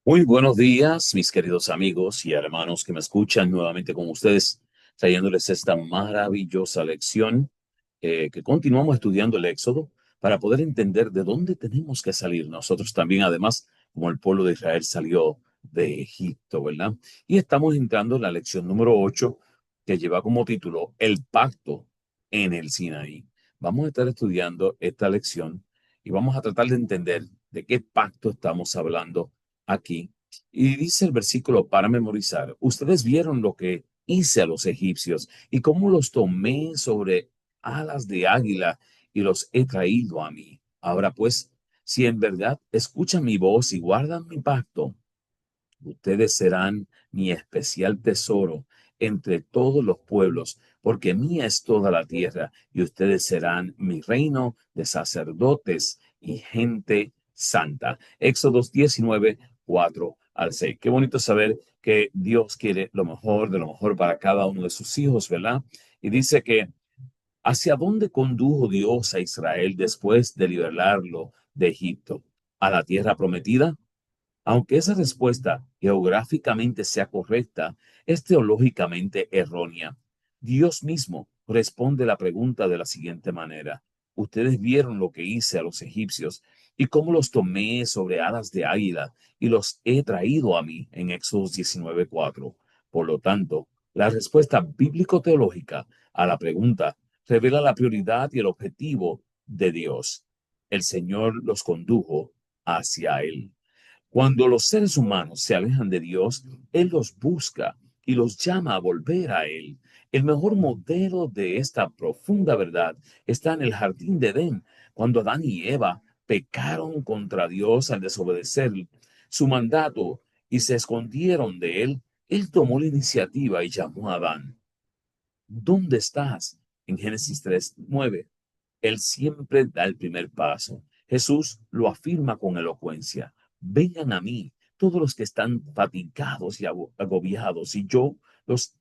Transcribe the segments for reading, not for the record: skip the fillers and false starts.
Muy buenos días, mis queridos amigos y hermanos que me escuchan nuevamente con ustedes, trayéndoles esta maravillosa lección que continuamos estudiando el Éxodo para poder entender de dónde tenemos que salir nosotros también, además, como el pueblo de Israel salió de Egipto, ¿verdad? Y estamos entrando en la lección número 8 que lleva como título El pacto en el Sinaí. Vamos a estar estudiando esta lección y vamos a tratar de entender de qué pacto estamos hablando aquí. Y dice el versículo para memorizar, ustedes vieron lo que hice a los egipcios y cómo los tomé sobre alas de águila y los he traído a mí. Ahora pues, si en verdad escuchan mi voz y guardan mi pacto, ustedes serán mi especial tesoro entre todos los pueblos, porque mía es toda la tierra, y ustedes serán mi reino de sacerdotes y gente santa. Éxodos 19, 4 al 6. Qué bonito saber que Dios quiere lo mejor de lo mejor para cada uno de sus hijos, ¿verdad? Y dice que ¿hacia dónde condujo Dios a Israel después de liberarlo de Egipto? ¿A la tierra prometida? Aunque esa respuesta geográficamente sea correcta, es teológicamente errónea. Dios mismo responde la pregunta de la siguiente manera. Ustedes vieron lo que hice a los egipcios y cómo los tomé sobre alas de águila y los he traído a mí en Éxodo 19:4. Por lo tanto, la respuesta bíblico-teológica a la pregunta revela la prioridad y el objetivo de Dios. El Señor los condujo hacia Él. Cuando los seres humanos se alejan de Dios, Él los busca y los llama a volver a Él. El mejor modelo de esta profunda verdad está en el jardín de Edén, cuando Adán y Eva pecaron contra Dios al desobedecer su mandato y se escondieron de Él. Él tomó la iniciativa y llamó a Adán. ¿Dónde estás? En Génesis 3:9. Él siempre da el primer paso. Jesús lo afirma con elocuencia. Vengan a mí todos los que están fatigados y agobiados, y yo los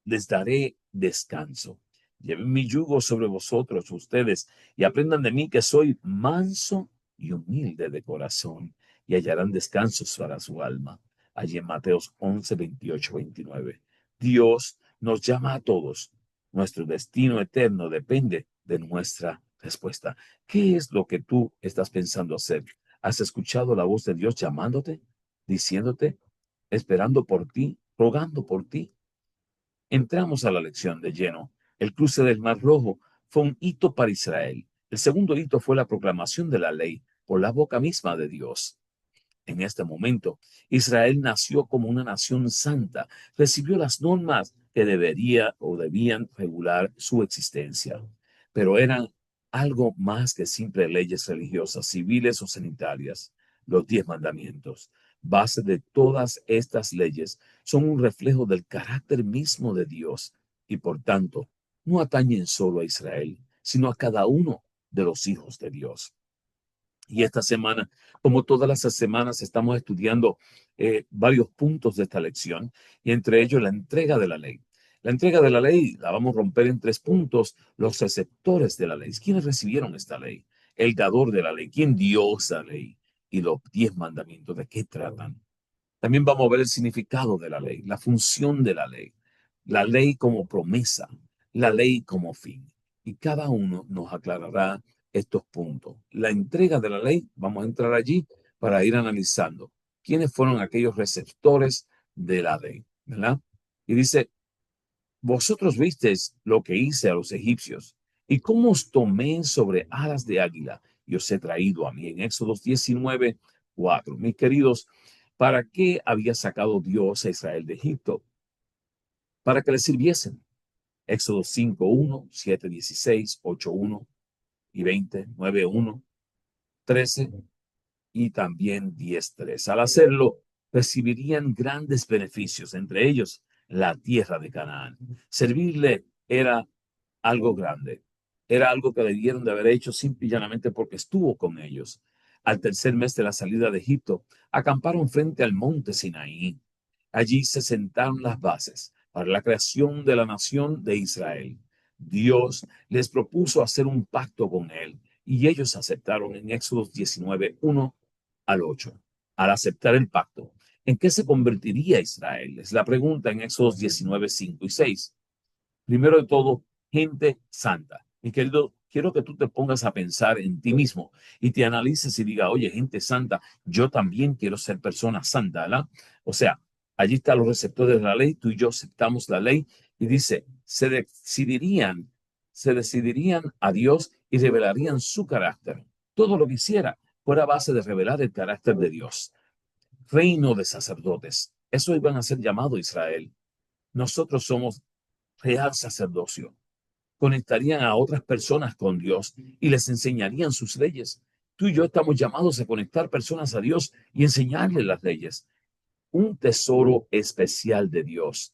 les daré descanso. Lleven mi yugo sobre vosotros, ustedes, y aprendan de mí que soy manso y humilde de corazón, y hallarán descansos para su alma. Allí en Mateos 11, 28, 29. Dios nos llama a todos. Nuestro destino eterno depende de nuestra respuesta. ¿Qué es lo que tú estás pensando hacer? ¿Has escuchado la voz de Dios llamándote, diciéndote, esperando por ti, rogando por ti? Entramos a la lección de lleno. El cruce del Mar Rojo fue un hito para Israel. El segundo hito fue la proclamación de la ley por la boca misma de Dios. En este momento, Israel nació como una nación santa, recibió las normas que debería o debían regular su existencia, pero eran algo más que simples leyes religiosas, civiles o sanitarias. Los 10 mandamientos, base de todas estas leyes, son un reflejo del carácter mismo de Dios y por tanto no atañen solo a Israel, sino a cada uno de los hijos de Dios. Y esta semana, como todas las semanas, estamos estudiando varios puntos de esta lección y entre ellos la entrega de la ley. La entrega de la ley la vamos a romper en 3 puntos. Los receptores de la ley. ¿Quiénes recibieron esta ley? El dador de la ley. ¿Quién dio esa ley? Y los 10 mandamientos. ¿De qué tratan? También vamos a ver el significado de la ley, la función de la ley como promesa, la ley como fin. Y cada uno nos aclarará estos puntos. La entrega de la ley, vamos a entrar allí para ir analizando quiénes fueron aquellos receptores de la ley, ¿verdad? Y dice, vosotros visteis lo que hice a los egipcios y cómo os tomé sobre alas de águila y os he traído a mí en Éxodo 19:4. Mis queridos, ¿para qué había sacado Dios a Israel de Egipto? Para que le sirviesen. Éxodo 5:1, 7:16, 8:1 y 20, 9:1, 13 y también 10:3. Al hacerlo, recibirían grandes beneficios, entre ellos la tierra de Canaán. Servirle era algo grande. Era algo que debieron de haber hecho simple y llanamente porque estuvo con ellos. Al tercer mes de la salida de Egipto, acamparon frente al monte Sinaí. Allí se sentaron las bases para la creación de la nación de Israel. Dios les propuso hacer un pacto con él y ellos aceptaron en Éxodo 19:1 al 8. Al aceptar el pacto, ¿En qué se convertiría Israel? Es la pregunta en Éxodo 19, 5 y 6. Primero de todo, gente santa. Mi querido, quiero que tú te pongas a pensar en ti mismo y te analices y diga, oye, gente santa, yo también quiero ser persona santa, ¿verdad? O sea, allí están los receptores de la ley, tú y yo aceptamos la ley y dice, se decidirían a Dios y revelarían su carácter. Todo lo que hiciera fuera a base de revelar el carácter de Dios. Reino de sacerdotes. Eso iban a ser llamado Israel. Nosotros somos real sacerdocio. Conectarían a otras personas con Dios y les enseñarían sus leyes. Tú y yo estamos llamados a conectar personas a Dios y enseñarles las leyes. Un tesoro especial de Dios.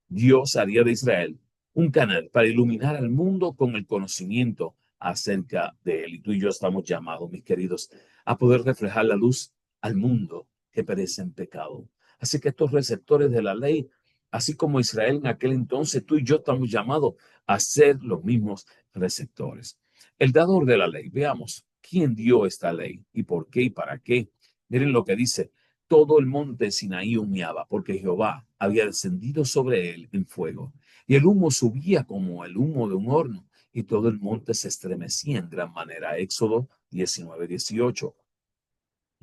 Dios haría de Israel un canal para iluminar al mundo con el conocimiento acerca de él. Y tú y yo estamos llamados, mis queridos, a poder reflejar la luz al mundo que perece en pecado. Así que estos receptores de la ley, así como Israel en aquel entonces, tú y yo estamos llamados a ser los mismos receptores. El dador de la ley, veamos quién dio esta ley y por qué y para qué. Miren lo que dice: todo el monte Sinaí humeaba, porque Jehová había descendido sobre él en fuego, y el humo subía como el humo de un horno, y todo el monte se estremecía en gran manera. Éxodo 19, 18.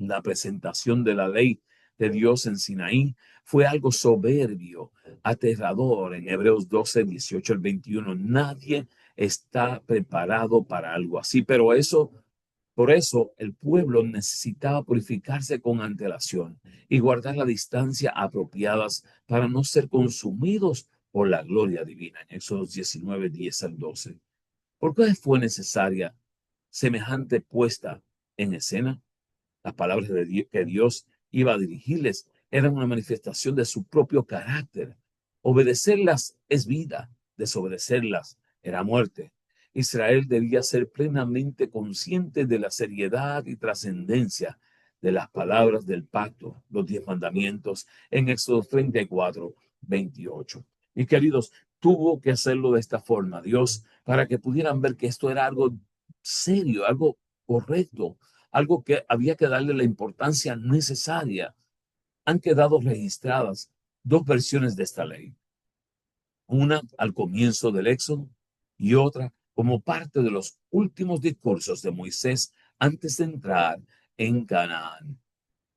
La presentación de la ley de Dios en Sinaí fue algo soberbio, aterrador. En Hebreos 12, 18 al 21, nadie está preparado para algo así, pero por eso el pueblo necesitaba purificarse con antelación y guardar la distancia apropiadas para no ser consumidos por la gloria divina. En Éxodo 19, 10 al 12. ¿Por qué fue necesaria semejante puesta en escena? Las palabras de Dios, que Dios iba a dirigirles eran una manifestación de su propio carácter. Obedecerlas es vida, desobedecerlas era muerte. Israel debía ser plenamente consciente de la seriedad y trascendencia de las palabras del pacto, los 10 mandamientos, en Éxodo 34, 28. Y queridos, tuvo que hacerlo de esta forma, Dios, para que pudieran ver que esto era algo serio, algo correcto, algo que había que darle la importancia necesaria. Han quedado registradas dos versiones de esta ley, una al comienzo del Éxodo y otra como parte de los últimos discursos de Moisés antes de entrar en Canaán.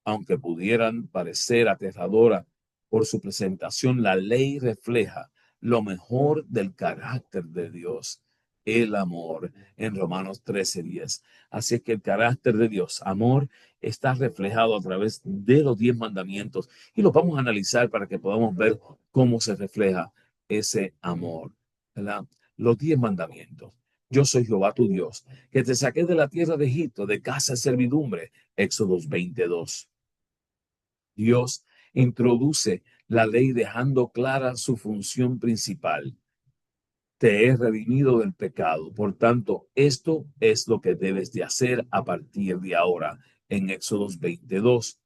Aunque pudieran parecer aterradora por su presentación, la ley refleja lo mejor del carácter de Dios, el amor, en Romanos 13:10. Así es que el carácter de Dios, amor, está reflejado a través de los 10 mandamientos y los vamos a analizar para que podamos ver cómo se refleja ese amor, ¿verdad? Los 10 mandamientos. Yo soy Jehová tu Dios, que te saqué de la tierra de Egipto, de casa de servidumbre. Éxodos 22. Dios introduce la ley dejando clara su función principal. Te he redimido del pecado. Por tanto, esto es lo que debes de hacer a partir de ahora. En Éxodos 22,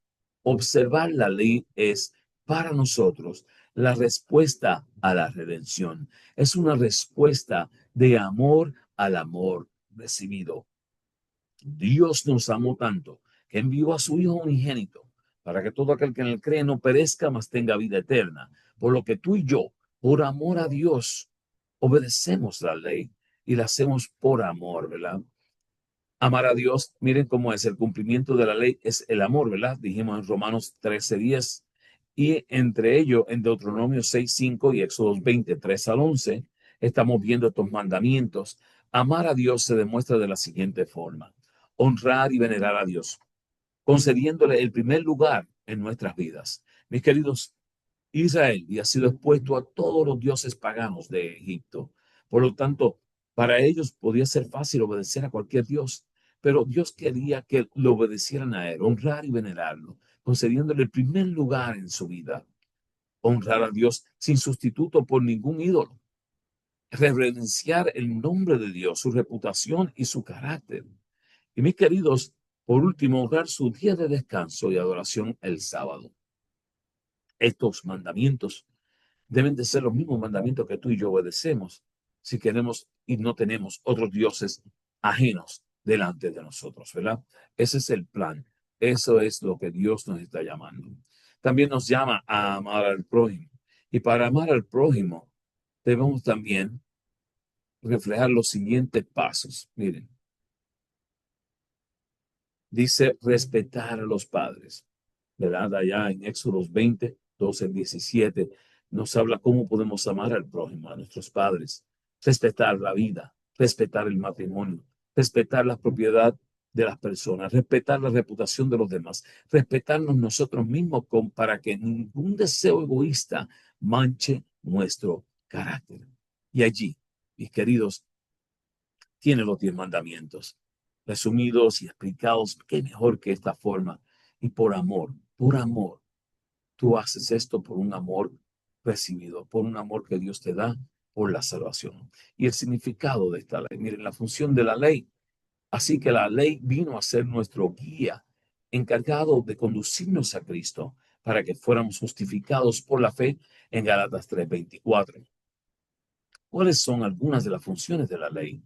observar la ley es para nosotros la respuesta a la redención. Es una respuesta de amor al amor recibido. Dios nos amó tanto que envió a su Hijo unigénito para que todo aquel que en él cree no perezca, mas tenga vida eterna. Por lo que tú y yo, por amor a Dios, obedecemos la ley y la hacemos por amor, ¿verdad? Amar a Dios, miren cómo es el cumplimiento de la ley, es el amor, ¿verdad? Dijimos en Romanos 13:10 y entre ellos en Deuteronomio 6:5 y Éxodos 23 al 11, estamos viendo estos mandamientos. Amar a Dios se demuestra de la siguiente forma: honrar y venerar a Dios, concediéndole el primer lugar en nuestras vidas. Mis queridos, Israel había sido expuesto a todos los dioses paganos de Egipto. Por lo tanto, para ellos podía ser fácil obedecer a cualquier dios, pero Dios quería que lo obedecieran a él, honrar y venerarlo, concediéndole el primer lugar en su vida. Honrar a Dios sin sustituto por ningún ídolo. Reverenciar el nombre de Dios, su reputación y su carácter. Y mis queridos, por último, honrar su día de descanso y adoración el sábado. Estos mandamientos deben de ser los mismos mandamientos que tú y yo obedecemos si queremos y no tenemos otros dioses ajenos delante de nosotros, ¿verdad? Ese es el plan. Eso es lo que Dios nos está llamando. También nos llama a amar al prójimo. Y para amar al prójimo, debemos también reflejar los siguientes pasos. Miren, dice respetar a los padres, ¿verdad? Allá en Éxodos 20, 12, 17, nos habla cómo podemos amar al prójimo, a nuestros padres, respetar la vida, respetar el matrimonio, respetar la propiedad de las personas, respetar la reputación de los demás, respetarnos nosotros mismos para que ningún deseo egoísta manche nuestro carácter. Y allí, mis queridos, tiene los 10 mandamientos, resumidos y explicados. Qué mejor que esta forma. Y por amor, tú haces esto por un amor recibido, por un amor que Dios te da, por la salvación. Y el significado de esta ley, miren, la función de la ley. Así que la ley vino a ser nuestro guía, encargado de conducirnos a Cristo para que fuéramos justificados por la fe en Gálatas 3:24. ¿Cuáles son algunas de las funciones de la ley?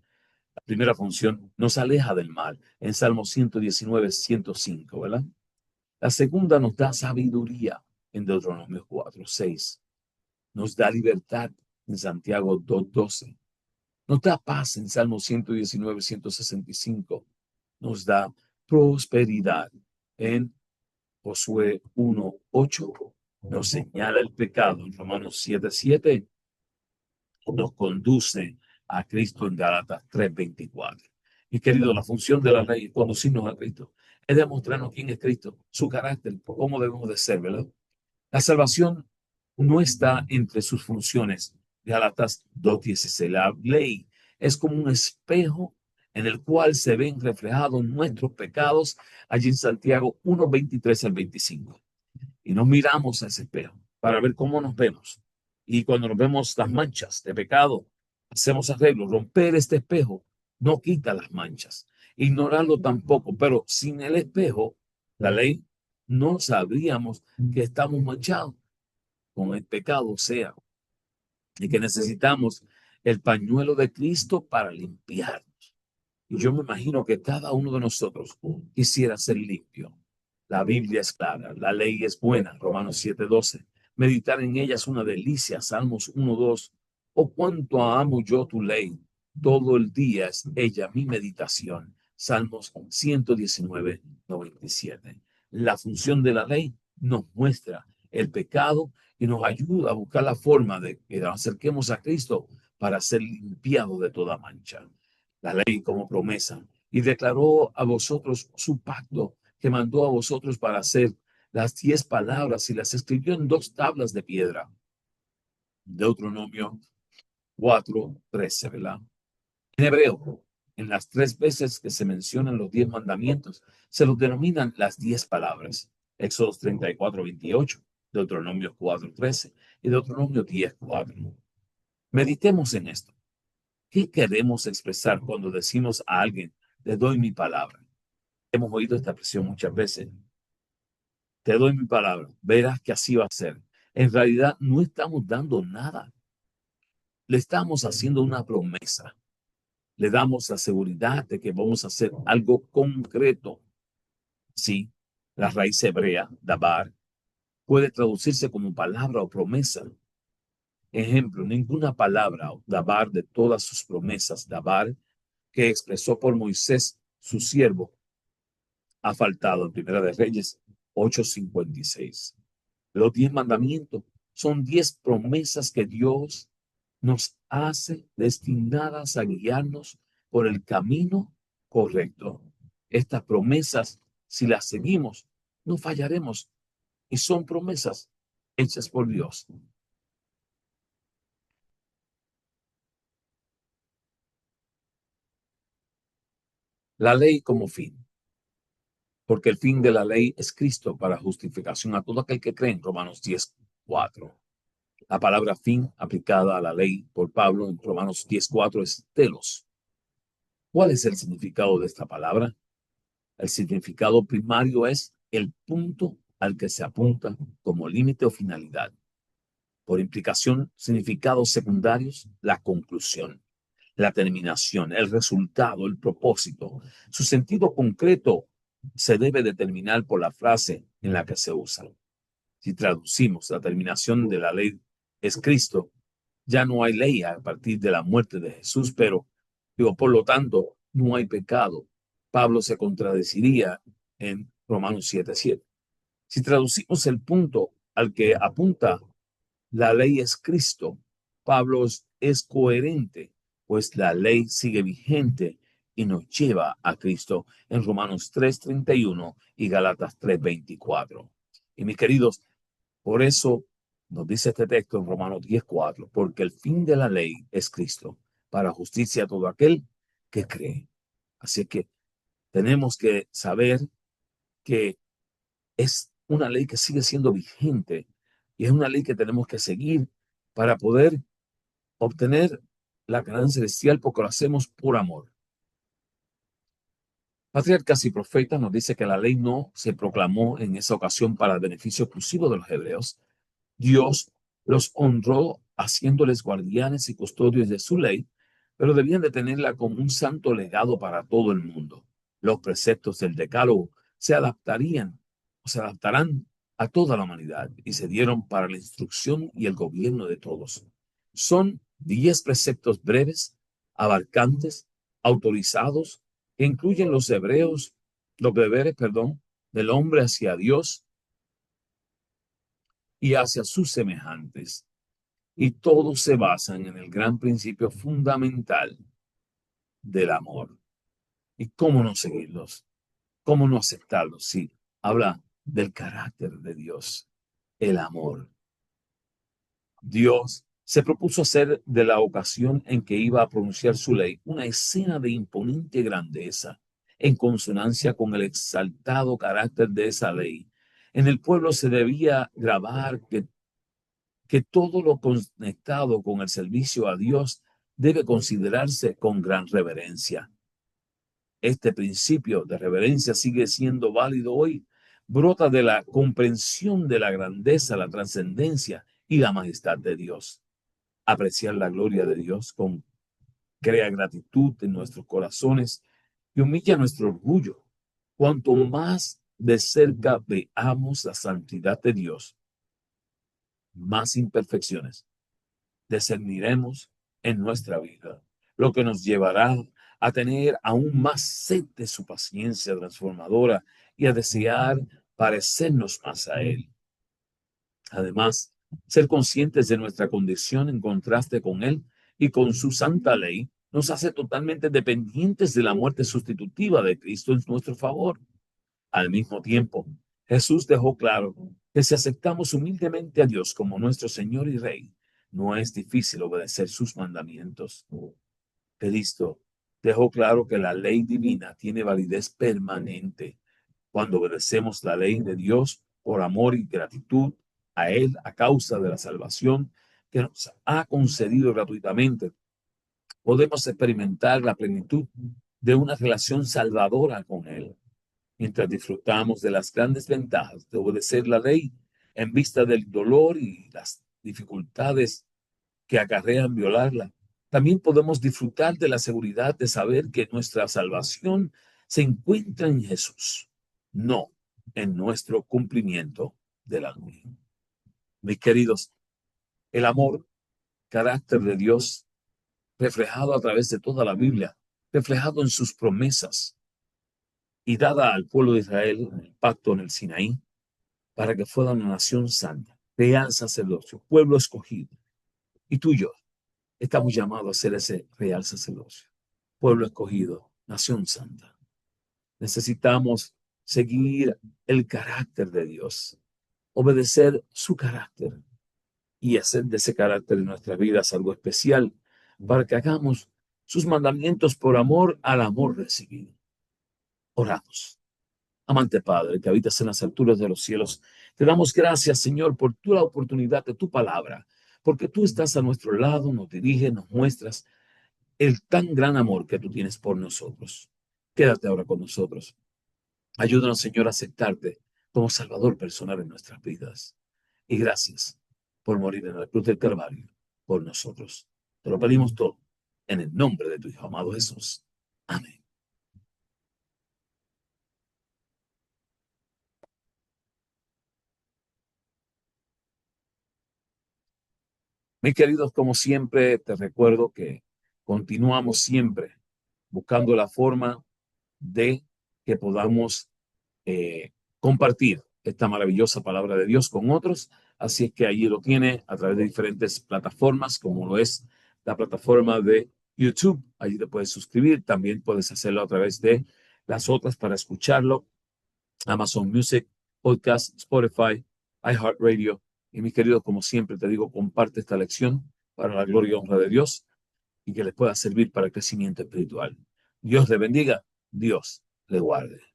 La primera función nos aleja del mal, en Salmo 119, 105, ¿verdad? La segunda nos da sabiduría, en Deuteronomio 4, 6. Nos da libertad, en Santiago 2, 12. Nos da paz, en Salmo 119, 165. Nos da prosperidad, en Josué 1, 8. Nos señala el pecado, en Romanos 7, 7. Nos conduce a Cristo en Gálatas 3:24. Y querido, la función de la ley es conducirnos a Cristo, es demostrarnos quién es Cristo, su carácter, cómo debemos de ser, ¿verdad? La salvación no está entre sus funciones. Gálatas 2:16. La ley es como un espejo en el cual se ven reflejados nuestros pecados, allí en Santiago 1:23 al 25. Y nos miramos a ese espejo para ver cómo nos vemos. Y cuando nos vemos las manchas de pecado, hacemos arreglos. Romper este espejo no quita las manchas. Ignorarlo tampoco, pero sin el espejo, la ley, no sabríamos que estamos manchados con el pecado, o sea, y que necesitamos el pañuelo de Cristo para limpiar. Y yo me imagino que cada uno de nosotros quisiera ser limpio. La Biblia es clara, la ley es buena, Romanos 7:12. Meditar en ella es una delicia, Salmos 1:2. Oh, cuánto amo yo tu ley. Todo el día es ella mi meditación. Salmos 119:97. La función de la ley nos muestra el pecado y nos ayuda a buscar la forma de que nos acerquemos a Cristo para ser limpiados de toda mancha. La ley como promesa, y declaró a vosotros su pacto que mandó a vosotros para hacer las 10 palabras y las escribió en 2 tablas de piedra. Deuteronomio 4:13, ¿verdad? En hebreo, en las 3 veces que se mencionan los 10 mandamientos, se los denominan las 10 palabras. Éxodo 34:28, Deuteronomio 4:13 y Deuteronomio 10:4. Meditemos en esto. ¿Qué queremos expresar cuando decimos a alguien, te doy mi palabra? Hemos oído esta expresión muchas veces. Te doy mi palabra, verás que así va a ser. En realidad no estamos dando nada. Le estamos haciendo una promesa. Le damos la seguridad de que vamos a hacer algo concreto. Sí, la raíz hebrea, dabar, puede traducirse como palabra o promesa. Ejemplo, ninguna palabra o dabar de todas sus promesas, dabar, que expresó por Moisés, su siervo, ha faltado en Primera de Reyes 8:56. Los 10 mandamientos son 10 promesas que Dios nos hace destinadas a guiarnos por el camino correcto. Estas promesas, si las seguimos, no fallaremos y son promesas hechas por Dios. La ley como fin, porque el fin de la ley es Cristo para justificación a todo aquel que cree en Romanos 10:4. La palabra fin aplicada a la ley por Pablo en Romanos 10:4 es telos. ¿Cuál es el significado de esta palabra? El significado primario es el punto al que se apunta como límite o finalidad. Por implicación, significados secundarios, la conclusión, la terminación, el resultado, el propósito. Su sentido concreto se debe determinar por la frase en la que se usa. Si traducimos la terminación de la ley es Cristo, ya no hay ley a partir de la muerte de Jesús, pero digo, por lo tanto, no hay pecado. Pablo se contradeciría en Romanos 7:7. Si traducimos el punto al que apunta la ley es Cristo, Pablo es coherente, pues la ley sigue vigente y nos lleva a Cristo en Romanos 3:31 y Gálatas 3:24. Y mis queridos, por eso nos dice este texto en Romanos 10:4, porque el fin de la ley es Cristo, para justicia a todo aquel que cree. Así que tenemos que saber que es una ley que sigue siendo vigente y es una ley que tenemos que seguir para poder obtener la ganancia celestial porque lo hacemos por amor. Patriarcas y Profetas nos dice que la ley no se proclamó en esa ocasión para el beneficio exclusivo de los hebreos. Dios los honró haciéndoles guardianes y custodios de su ley, pero debían de tenerla como un santo legado para todo el mundo. Los preceptos del Decálogo se adaptarían o se adaptarán a toda la humanidad y se dieron para la instrucción y el gobierno de todos. Son 10 preceptos breves, abarcantes, autorizados, que incluyen los deberes, del hombre hacia Dios y hacia sus semejantes. Y todos se basan en el gran principio fundamental del amor. ¿Y cómo no seguirlos? ¿Cómo no aceptarlos? Sí, habla del carácter de Dios, el amor. Dios se propuso hacer de la ocasión en que iba a pronunciar su ley una escena de imponente grandeza, en consonancia con el exaltado carácter de esa ley. En el pueblo se debía grabar que todo lo conectado con el servicio a Dios debe considerarse con gran reverencia. Este principio de reverencia sigue siendo válido hoy, brota de la comprensión de la grandeza, la trascendencia y la majestad de Dios. Apreciar la gloria de Dios crea gratitud en nuestros corazones y humilla nuestro orgullo. Cuanto más de cerca veamos la santidad de Dios, más imperfecciones discerniremos en nuestra vida, lo que nos llevará a tener aún más sed de su paciencia transformadora y a desear parecernos más a Él. Además, ser conscientes de nuestra condición en contraste con Él y con su santa ley nos hace totalmente dependientes de la muerte sustitutiva de Cristo en nuestro favor. Al mismo tiempo, Jesús dejó claro que si aceptamos humildemente a Dios como nuestro Señor y Rey, no es difícil obedecer sus mandamientos. Cristo dejó claro que la ley divina tiene validez permanente. Cuando obedecemos la ley de Dios por amor y gratitud a Él a causa de la salvación que nos ha concedido gratuitamente, podemos experimentar la plenitud de una relación salvadora con Él mientras disfrutamos de las grandes ventajas de obedecer la ley en vista del dolor y las dificultades que acarrean violarla. También podemos disfrutar de la seguridad de saber que nuestra salvación se encuentra en Jesús, no en nuestro cumplimiento de la ley. Mis queridos, el amor, carácter de Dios, reflejado a través de toda la Biblia, reflejado en sus promesas y dada al pueblo de Israel en el pacto en el Sinaí, para que fuera una nación santa, real sacerdocio, pueblo escogido. Y tú y yo estamos llamados a ser ese real sacerdocio, pueblo escogido, nación santa. Necesitamos seguir el carácter de Dios, obedecer su carácter y hacer de ese carácter en nuestras vidas algo especial para que hagamos sus mandamientos por amor al amor recibido. Oramos. Amante Padre, que habitas en las alturas de los cielos, te damos gracias, Señor, por la oportunidad de tu palabra, porque tú estás a nuestro lado, nos diriges, nos muestras el tan gran amor que tú tienes por nosotros. Quédate ahora con nosotros. Ayúdanos, Señor, a aceptarte como Salvador personal en nuestras vidas. Y gracias por morir en la cruz del Calvario por nosotros. Te lo pedimos todo en el nombre de tu Hijo amado Jesús. Amén. Mis queridos, como siempre, te recuerdo que continuamos siempre buscando la forma de que podamos compartir esta maravillosa palabra de Dios con otros. Así es que allí lo tiene a través de diferentes plataformas, como lo es la plataforma de YouTube. Allí te puedes suscribir. También puedes hacerlo a través de las otras para escucharlo. Amazon Music, Podcast, Spotify, iHeartRadio. Y mis queridos, como siempre te digo, comparte esta lección para la gloria y honra de Dios y que les pueda servir para el crecimiento espiritual. Dios le bendiga, Dios le guarde.